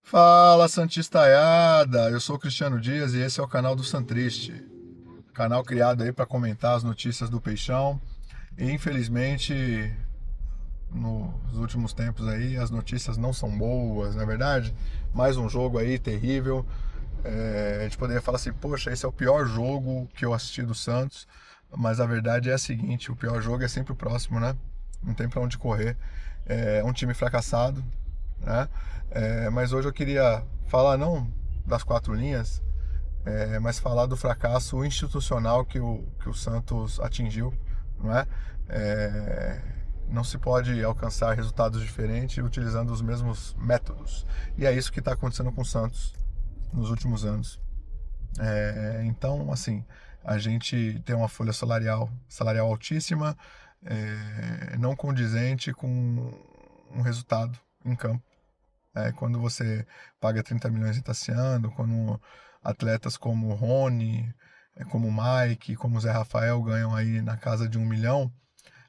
Fala, Santistaiada! Eu sou o Cristiano Dias e esse é o canal do Santriste. Canal criado aí para comentar as notícias do Peixão. E infelizmente, nos últimos tempos aí, as notícias não são boas, não é verdade? Mais um jogo aí terrível. A gente poderia falar assim, poxa, esse é o pior jogo que eu assisti do Santos. Mas a verdade é a seguinte, o pior jogo é sempre o próximo, né? Não tem para onde correr. É um time fracassado, né? Mas hoje eu queria falar não das quatro linhas, mas falar do fracasso institucional que o Santos atingiu, não é? É, não se pode alcançar resultados diferentes utilizando os mesmos métodos. E é isso que está acontecendo com o Santos nos últimos anos. Então, assim, a gente tem uma folha salarial altíssima, não condizente com um resultado em campo. Quando você paga 30 milhões em Tassiano, quando atletas como o Rony, como o Mike, como o Zé Rafael ganham aí na casa de 1 milhão,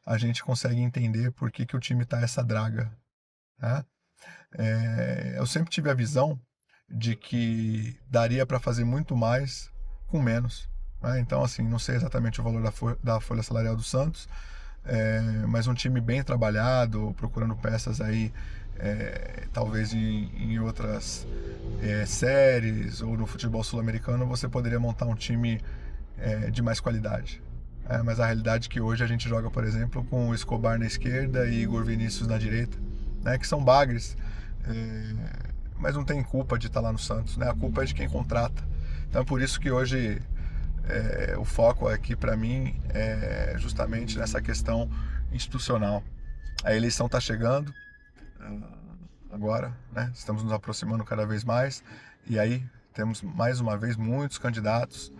a gente consegue entender por que o time está essa draga, né? Eu sempre tive a visão de que daria para fazer muito mais com menos, né? Então, assim, não sei exatamente o valor da folha salarial do Santos, mas um time bem trabalhado, procurando peças aí, talvez em outras séries ou no futebol sul-americano, você poderia montar um time de mais qualidade. Mas a realidade é que hoje a gente joga, por exemplo, com o Escobar na esquerda e Igor Vinícius na direita, né, que são bagres, mas não tem culpa de estar lá no Santos, né? A culpa é de quem contrata. Então é por isso que hoje o foco aqui para mim é justamente nessa questão institucional. A eleição está chegando agora, né? Estamos nos aproximando cada vez mais e aí temos mais uma vez muitos candidatos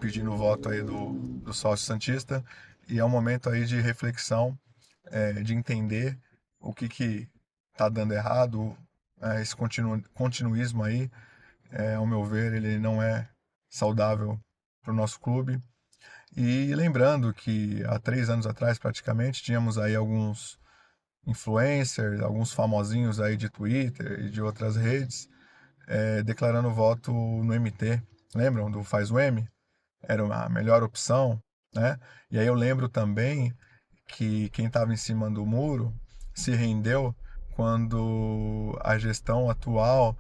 pedindo o voto aí do sócio santista e é um momento aí de reflexão, de entender o que está dando errado, esse continuismo aí, ao meu ver, ele não é saudável para o nosso clube. E lembrando que há 3 anos atrás, praticamente, tínhamos aí alguns influencers, alguns famosinhos aí de Twitter e de outras redes, declarando voto no MT. Lembram do Faz o M? Era a melhor opção, né? E aí eu lembro também que quem estava em cima do muro se rendeu quando a gestão atual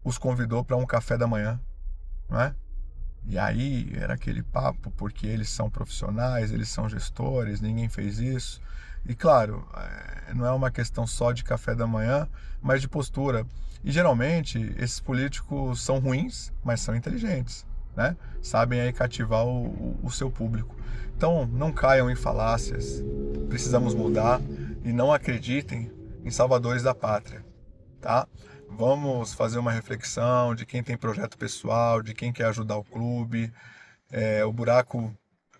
os convidou para um café da manhã, não é? E aí era aquele papo, porque eles são profissionais, eles são gestores, ninguém fez isso. E claro, não é uma questão só de café da manhã, mas de postura. E geralmente esses políticos são ruins, mas são inteligentes, né? Sabem aí cativar o seu público. Então não caiam em falácias, precisamos mudar e não acreditem em salvadores da pátria, tá? Vamos fazer uma reflexão de quem tem projeto pessoal, de quem quer ajudar o clube. O buraco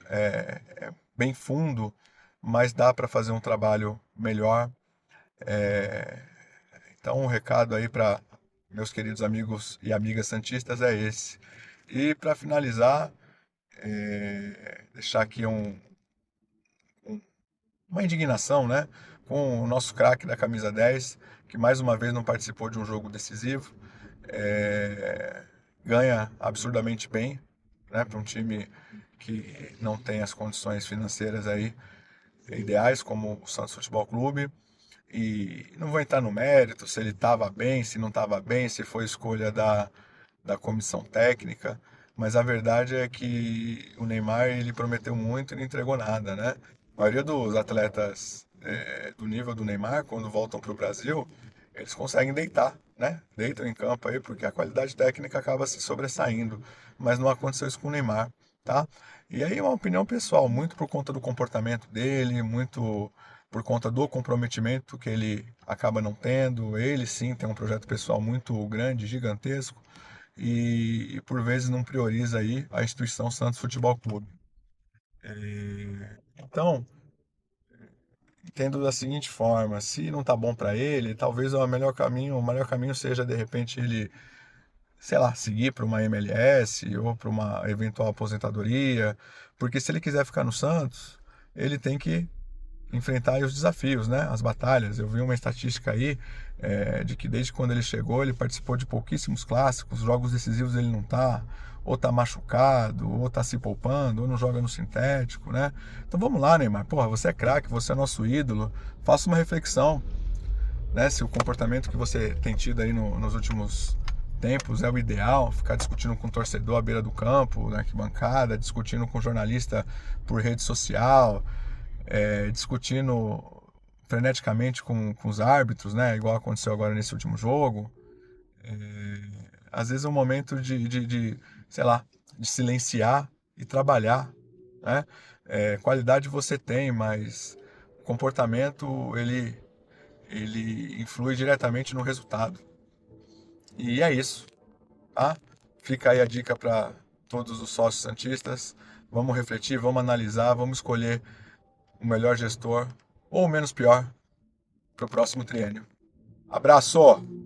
é bem fundo, mas dá para fazer um trabalho melhor. Então, um recado aí para meus queridos amigos e amigas santistas é esse. E para finalizar, deixar aqui uma indignação, né, com o nosso craque da camisa 10, que mais uma vez não participou de um jogo decisivo. É, ganha absurdamente bem, né, para um time que não tem as condições financeiras aí ideais, como o Santos Futebol Clube. E não vou entrar no mérito se ele estava bem, se não estava bem, se foi escolha da comissão técnica, mas a verdade é que o Neymar ele prometeu muito e não entregou nada, né? A maioria dos atletas do nível do Neymar, quando voltam para o Brasil, eles conseguem deitar, né? Deitam em campo aí porque a qualidade técnica acaba se sobressaindo, mas não aconteceu isso com o Neymar, tá? E aí é uma opinião pessoal, muito por conta do comportamento dele, muito por conta do comprometimento que ele acaba não tendo. Ele sim tem um projeto pessoal muito grande, gigantesco, e por vezes não prioriza aí a instituição Santos Futebol Clube. Então, entendo da seguinte forma, se não tá bom para ele, talvez o melhor caminho seja de repente ele, sei lá, seguir para uma MLS ou para uma eventual aposentadoria, porque se ele quiser ficar no Santos, ele tem que enfrentar aí os desafios, né? As batalhas. Eu vi uma estatística aí de que desde quando ele chegou, ele participou de pouquíssimos clássicos, jogos decisivos ele não tá, ou tá machucado, ou tá se poupando, ou não joga no sintético, né? Então vamos lá, Neymar, porra, você é craque, você é nosso ídolo, faça uma reflexão, né? Se o comportamento que você tem tido aí nos últimos tempos é o ideal, ficar discutindo com o torcedor à beira do campo, na arquibancada, discutindo com jornalista por rede social, discutindo freneticamente com os árbitros, né? Igual aconteceu agora nesse último jogo. Às vezes é um momento sei lá, de silenciar e trabalhar, né? Qualidade você tem, mas o comportamento ele influi diretamente no resultado. E é isso, tá? Fica aí a dica para todos os sócios santistas. Vamos refletir, vamos analisar, vamos escolher o melhor gestor ou o menos pior para o próximo triênio. Abraço!